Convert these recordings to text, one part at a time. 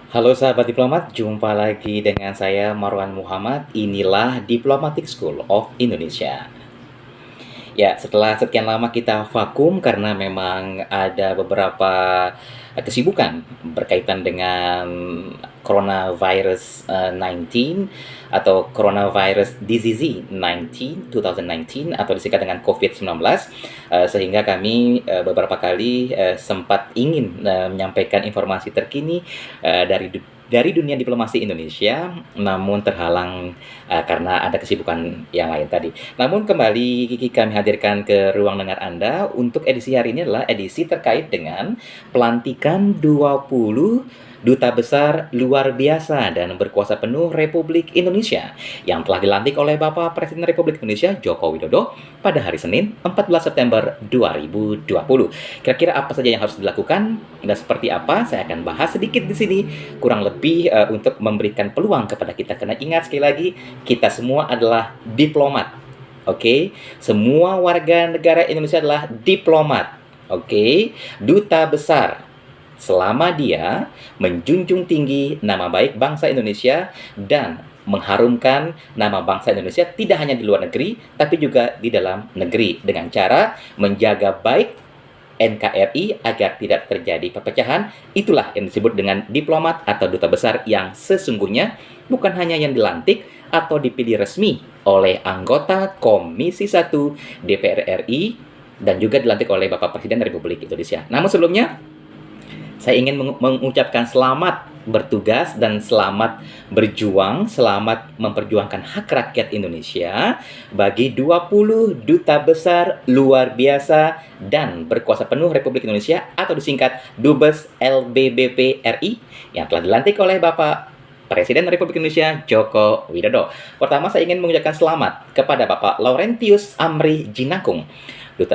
Halo sahabat diplomat, jumpa lagi dengan saya Marwan Muhammad. Inilah Diplomatic School of Indonesia. Ya, setelah sekian lama kita vakum karena memang ada beberapa kesibukan berkaitan dengan coronavirus 19 atau coronavirus disease 19 2019 atau disingkat dengan COVID-19, sehingga kami beberapa kali sempat ingin menyampaikan informasi terkini dari dunia diplomasi Indonesia, namun terhalang karena ada kesibukan yang lain tadi. Namun kembali kami hadirkan ke ruang dengar Anda untuk edisi hari ini adalah edisi terkait dengan pelantikan 20 Duta Besar luar biasa dan berkuasa penuh Republik Indonesia yang telah dilantik oleh Bapak Presiden Republik Indonesia Joko Widodo pada hari Senin 14 September 2020. Kira-kira apa saja yang harus dilakukan dan seperti apa saya akan bahas sedikit di sini, kurang lebih untuk memberikan peluang kepada kita, karena ingat sekali lagi kita semua adalah diplomat. Oke, semua warga negara Indonesia adalah diplomat. Oke, duta besar selama dia menjunjung tinggi nama baik bangsa Indonesia dan mengharumkan nama bangsa Indonesia tidak hanya di luar negeri tapi juga di dalam negeri dengan cara menjaga baik NKRI agar tidak terjadi perpecahan. Itulah yang disebut dengan diplomat atau duta besar yang sesungguhnya, bukan hanya yang dilantik atau dipilih resmi oleh anggota Komisi 1 DPR RI dan juga dilantik oleh Bapak Presiden Republik Indonesia. Namun sebelumnya saya ingin mengucapkan selamat bertugas dan selamat berjuang, selamat memperjuangkan hak rakyat Indonesia bagi 20 duta besar luar biasa dan berkuasa penuh Republik Indonesia atau disingkat Dubes LBBP RI yang telah dilantik oleh Bapak Presiden Republik Indonesia Joko Widodo. Pertama, saya ingin mengucapkan selamat kepada Bapak Laurentius Amri Jinakung,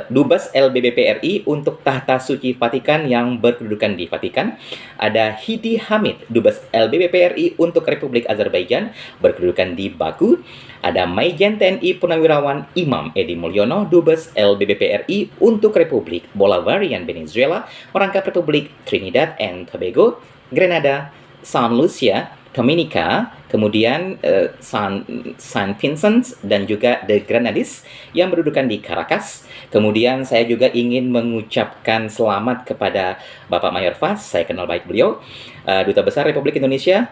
Dubes LBBP RI untuk Tahta Suci Vatikan yang berkedudukan di Vatikan. Ada Hidi Hamid, Dubes LBBP RI untuk Republik Azerbaijan, berkedudukan di Baku. Ada Maijen TNI Purnawirawan Imam Edi Mulyono, Dubes LBBP RI untuk Republik Bolivarian Venezuela, merangkap Republik Trinidad and Tobago, Grenada, Saint Lucia, Dominica, kemudian Saint Vincent dan juga The Grenadines yang berkedudukan di Caracas. Kemudian saya juga ingin mengucapkan selamat kepada Bapak Mayor Vas, saya kenal baik beliau, Duta Besar Republik Indonesia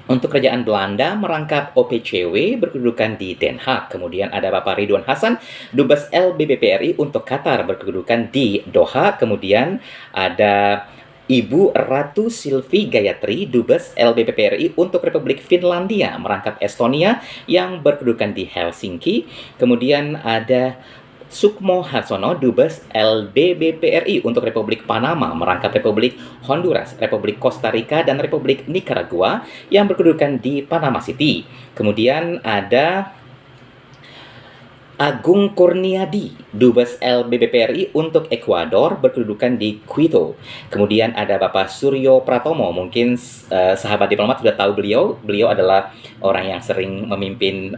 untuk Kerajaan Belanda, merangkap OPCW berkedudukan di Den Haag. Kemudian ada Bapak Ridwan Hasan, Dubes LBBP RI untuk Qatar, berkedudukan di Doha. Kemudian ada Ibu Ratu Silvi Gayatri, Dubes LBBP RI untuk Republik Finlandia, merangkap Estonia yang berkedudukan di Helsinki. Kemudian ada Sukmo Harsono, Dubes LBBP RI untuk Republik Panama, merangkap Republik Honduras, Republik Costa Rica, dan Republik Nicaragua yang berkedudukan di Panama City. Kemudian ada Agung Kurniadi, Dubes LBBP RI untuk Ekuador, berkedudukan di Quito. Kemudian ada Bapak Suryo Pratomo, mungkin sahabat diplomat sudah tahu beliau. Beliau adalah orang yang sering memimpin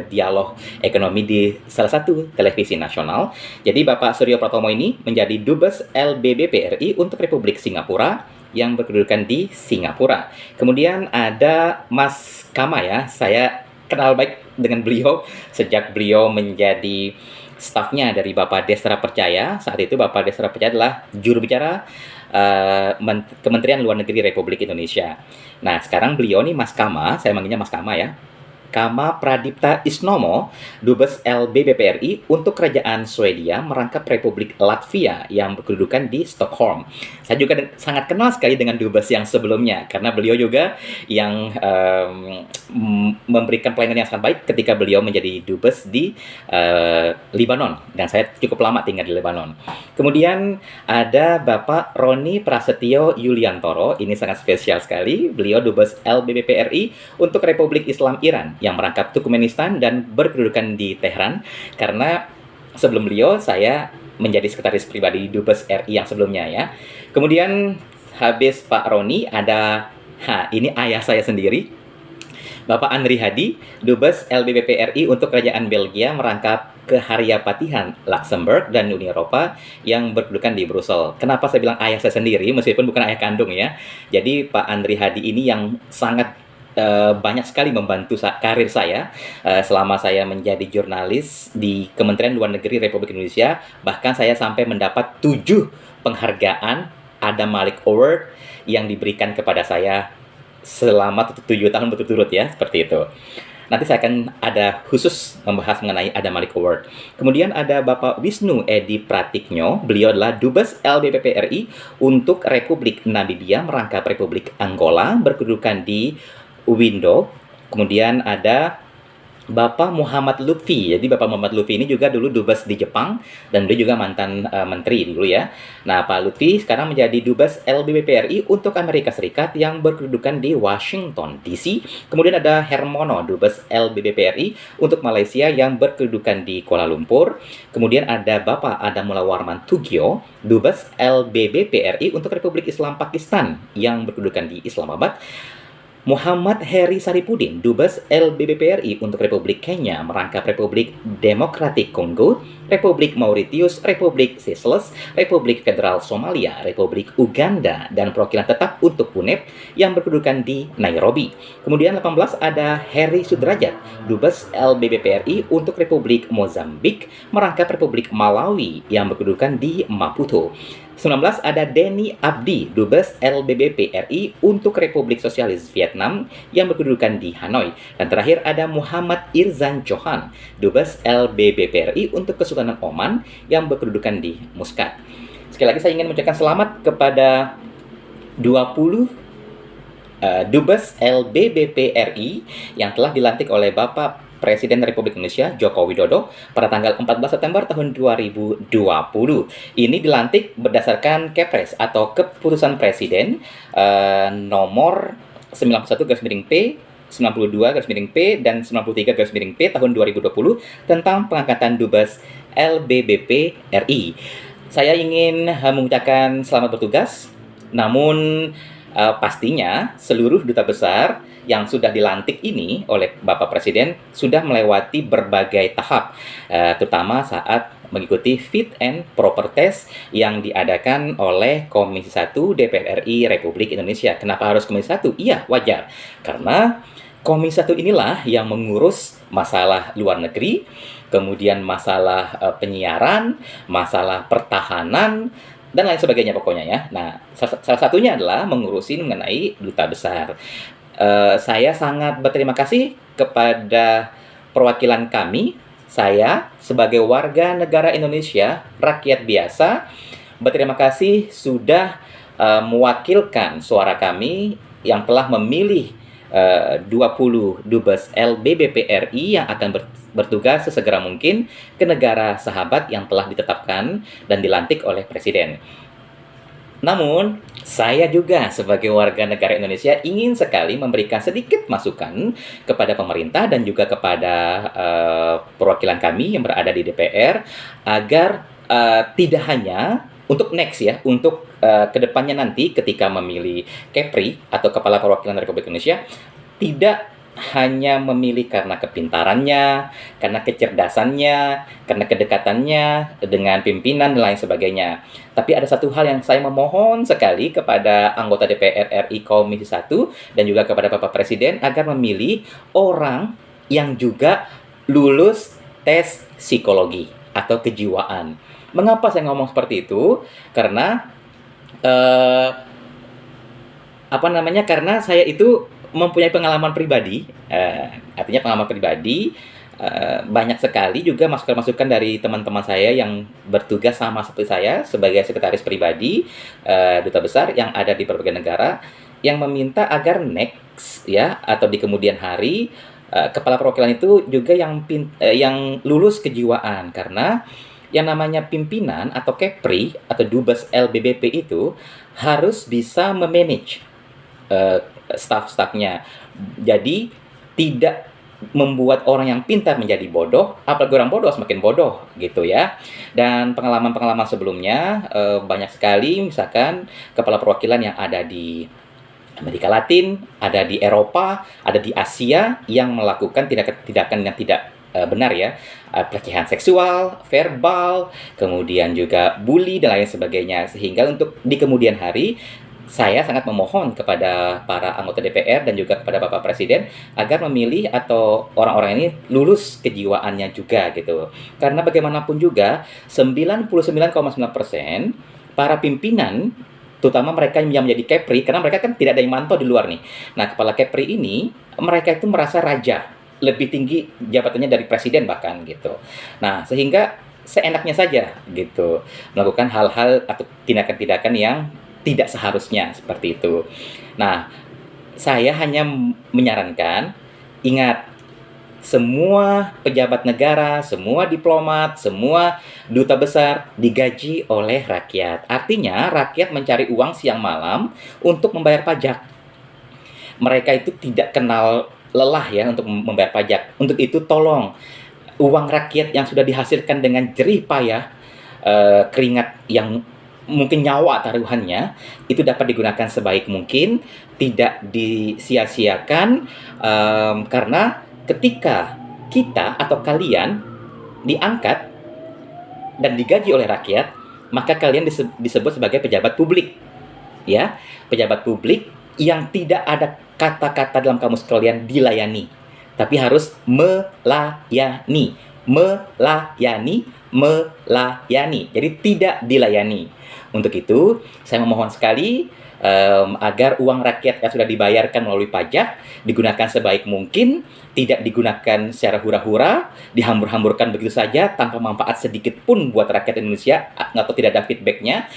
dialog ekonomi di salah satu televisi nasional. Jadi Bapak Suryo Pratomo ini menjadi Dubes LBBP RI untuk Republik Singapura yang berkedudukan di Singapura. Kemudian ada Mas Kama, ya, saya kenal baik dengan beliau sejak beliau menjadi stafnya dari Bapak Desra Percaya. Saat itu Bapak Desra Percaya adalah juru bicara Kementerian Luar Negeri Republik Indonesia. Nah, sekarang beliau nih Mas Kama, saya manggilnya Mas Kama ya, Kama Pradipta Isnomo, Dubes LBBP RI untuk Kerajaan Swedia, merangkap Republik Latvia yang berkedudukan di Stockholm. Saya juga sangat kenal sekali dengan Dubes yang sebelumnya, karena beliau juga yang memberikan pelayanan yang sangat baik ketika beliau menjadi Dubes di Lebanon, dan saya cukup lama tinggal di Lebanon. Kemudian ada Bapak Roni Prasetyo Yuliantoro, ini sangat spesial sekali, beliau Dubes LBBP RI untuk Republik Islam Iran yang merangkap Turkmenistan dan berkedudukan di Tehran, karena sebelum beliau saya menjadi sekretaris pribadi Dubes RI yang sebelumnya ya. Kemudian habis Pak Roni ada ini ayah saya sendiri, Bapak Andri Hadi, Dubes LBBP RI untuk Kerajaan Belgia, merangkap Kehariapatihan Luxembourg dan Uni Eropa yang berkedudukan di Brussel. Kenapa saya bilang ayah saya sendiri, meskipun bukan ayah kandung ya. Jadi Pak Andri Hadi ini yang sangat banyak sekali membantu karir saya selama saya menjadi jurnalis di Kementerian Luar Negeri Republik Indonesia. Bahkan saya sampai mendapat 7 penghargaan Adam Malik Award yang diberikan kepada saya selama 7 tahun berturut-turut ya, seperti itu. Nanti saya akan ada khusus membahas mengenai Adam Malik Award. Kemudian ada Bapak Wisnu Edi Pratikno, beliau adalah Dubes LBBP RI untuk Republik Namibia merangkap Republik Angola, berkedudukan di Windhoek. Kemudian ada Bapak Muhammad Lutfi. Jadi Bapak Muhammad Lutfi ini juga dulu dubes di Jepang dan beliau juga mantan menteri dulu ya. Nah, Pak Lutfi sekarang menjadi dubes LBBP RI untuk Amerika Serikat yang berkedudukan di Washington DC. Kemudian ada Hermono, dubes LBBP RI untuk Malaysia yang berkedudukan di Kuala Lumpur. Kemudian ada Bapak Adamullah Warman Tugio, dubes LBBP RI untuk Republik Islam Pakistan yang berkedudukan di Islamabad. Muhammad Heri Saripudin, dubes LBBP RI untuk Republik Kenya merangkap Republik Demokratik Kongo, Republik Mauritius, Republik Seychelles, Republik Federal Somalia, Republik Uganda, dan perwakilan tetap untuk UNEP yang berkedudukan di Nairobi. Kemudian 18 ada Heri Sudrajat, dubes LBBP RI untuk Republik Mozambik merangkap Republik Malawi yang berkedudukan di Maputo. 19 ada Denny Abdi, dubes LBBP RI untuk Republik Sosialis Vietnam yang berkedudukan di Hanoi. Dan terakhir ada Muhammad Irzan Johan, dubes LBBP RI untuk Kesultanan Oman yang berkedudukan di Muscat. Sekali lagi saya ingin mengucapkan selamat kepada 20 dubes LBBP RI yang telah dilantik oleh Bapak Presiden Republik Indonesia Joko Widodo pada tanggal 14 September tahun 2020. Ini dilantik berdasarkan Kepres atau Keputusan Presiden nomor 91/P, 92/P, dan 93/P tahun 2020 tentang pengangkatan dubes LBBP RI. Saya ingin mengucapkan selamat bertugas, namun pastinya seluruh duta besar yang sudah dilantik ini oleh Bapak Presiden sudah melewati berbagai tahap, terutama saat mengikuti fit and proper test yang diadakan oleh Komisi 1 DPR RI Republik Indonesia. Kenapa harus Komisi 1? Iya, wajar. Karena Komisi 1 inilah yang mengurus masalah luar negeri, kemudian masalah penyiaran, masalah pertahanan, dan lain sebagainya pokoknya ya. Nah, salah satunya adalah mengurusin mengenai duta besar. Saya sangat berterima kasih kepada perwakilan kami. Saya sebagai warga negara Indonesia, rakyat biasa, berterima kasih sudah mewakilkan suara kami yang telah memilih 20 dubes LBBP RI yang akan bertugas sesegera mungkin ke negara sahabat yang telah ditetapkan dan dilantik oleh Presiden. Namun, saya juga sebagai warga negara Indonesia ingin sekali memberikan sedikit masukan kepada pemerintah dan juga kepada perwakilan kami yang berada di DPR agar tidak hanya untuk next ya, untuk kedepannya nanti ketika memilih Kepri atau Kepala Perwakilan Republik Indonesia, tidak hanya memilih karena kepintarannya, karena kecerdasannya, karena kedekatannya dengan pimpinan dan lain sebagainya. Tapi ada satu hal yang saya memohon sekali kepada anggota DPR RI Komisi 1 dan juga kepada Bapak Presiden agar memilih orang yang juga lulus tes psikologi atau kejiwaan. Mengapa saya ngomong seperti itu? Karena karena saya itu mempunyai pengalaman pribadi, artinya pengalaman pribadi, banyak sekali juga masukan-masukan dari teman-teman saya yang bertugas sama seperti saya sebagai sekretaris pribadi duta besar yang ada di berbagai negara yang meminta agar next ya atau di kemudian hari kepala perwakilan itu juga yang lulus kejiwaan, karena yang namanya pimpinan atau Kepri atau dubes LBBP itu harus bisa memanage staff-staffnya. Jadi tidak membuat orang yang pintar menjadi bodoh, apalagi orang bodoh semakin bodoh gitu ya. Dan pengalaman-pengalaman sebelumnya banyak sekali, misalkan kepala perwakilan yang ada di Amerika Latin, ada di Eropa, ada di Asia yang melakukan tindakan yang tidak benar ya, pelecehan seksual, verbal, kemudian juga bully dan lain sebagainya. Sehingga untuk di kemudian hari saya sangat memohon kepada para anggota DPR dan juga kepada Bapak Presiden agar memilih atau orang-orang ini lulus kejiwaannya juga gitu. Karena bagaimanapun juga 99,9% para pimpinan, terutama mereka yang menjadi Kepri, karena mereka kan tidak ada yang mantau di luar nih. Nah, kepala Kepri ini mereka itu merasa raja, lebih tinggi jabatannya dari presiden bahkan gitu. Nah, sehingga seenaknya saja gitu melakukan hal-hal atau tindakan-tindakan yang tidak seharusnya seperti itu. Nah, saya hanya menyarankan, ingat, semua pejabat negara, semua diplomat, semua duta besar digaji oleh rakyat. Artinya, rakyat mencari uang siang malam untuk membayar pajak. Mereka itu tidak kenal lelah ya untuk membayar pajak. Untuk itu, tolong, uang rakyat yang sudah dihasilkan dengan jerih payah, keringat yang mungkin nyawa taruhannya, itu dapat digunakan sebaik mungkin, tidak disia-siakan, karena ketika kita atau kalian diangkat dan digaji oleh rakyat, maka kalian disebut sebagai pejabat publik, ya, pejabat publik yang tidak ada kata-kata dalam kamus kalian dilayani, tapi harus melayani, melayani, melayani. Jadi tidak dilayani. Untuk itu, saya memohon sekali agar uang rakyat yang sudah dibayarkan melalui pajak digunakan sebaik mungkin, tidak digunakan secara hura-hura, dihambur-hamburkan begitu saja tanpa manfaat sedikit pun buat rakyat Indonesia atau tidak ada feedbacknya.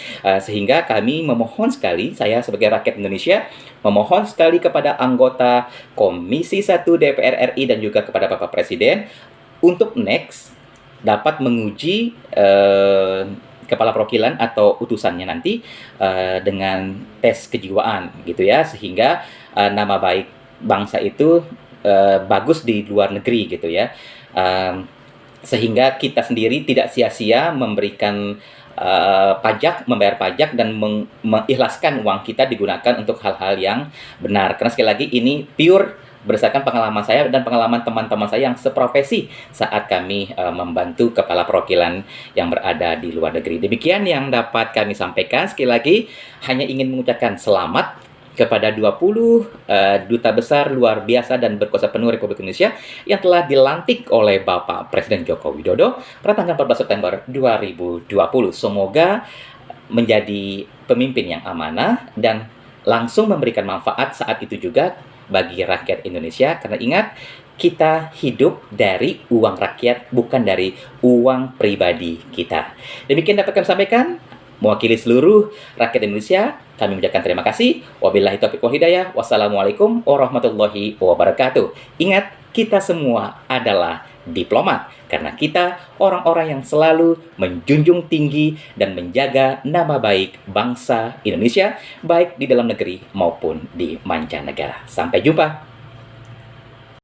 Sehingga kami memohon sekali, saya sebagai rakyat Indonesia memohon sekali kepada anggota Komisi 1 DPR RI dan juga kepada Bapak Presiden untuk next dapat menguji kepala perwakilan atau utusannya nanti dengan tes kejiwaan gitu ya, sehingga nama baik bangsa itu bagus di luar negeri gitu ya, sehingga kita sendiri tidak sia-sia memberikan pajak, membayar pajak dan mengikhlaskan uang kita digunakan untuk hal-hal yang benar. Karena sekali lagi ini pure berdasarkan pengalaman saya dan pengalaman teman-teman saya yang seprofesi saat kami membantu kepala perwakilan yang berada di luar negeri. Demikian yang dapat kami sampaikan. Sekali lagi, hanya ingin mengucapkan selamat kepada 20 duta besar luar biasa dan berkuasa penuh Republik Indonesia yang telah dilantik oleh Bapak Presiden Joko Widodo pada tanggal 14 September 2020. Semoga menjadi pemimpin yang amanah dan langsung memberikan manfaat saat itu juga bagi rakyat Indonesia, karena ingat, kita hidup dari uang rakyat, bukan dari uang pribadi kita. Demikian dapat kami sampaikan. Mewakili seluruh rakyat Indonesia, kami mengucapkan terima kasih. Wabillahi taufiq wal hidayah. Wassalamualaikum warahmatullahi wabarakatuh. Ingat, kita semua adalah diplomat, karena kita orang-orang yang selalu menjunjung tinggi dan menjaga nama baik bangsa Indonesia, baik di dalam negeri maupun di mancanegara. Sampai jumpa.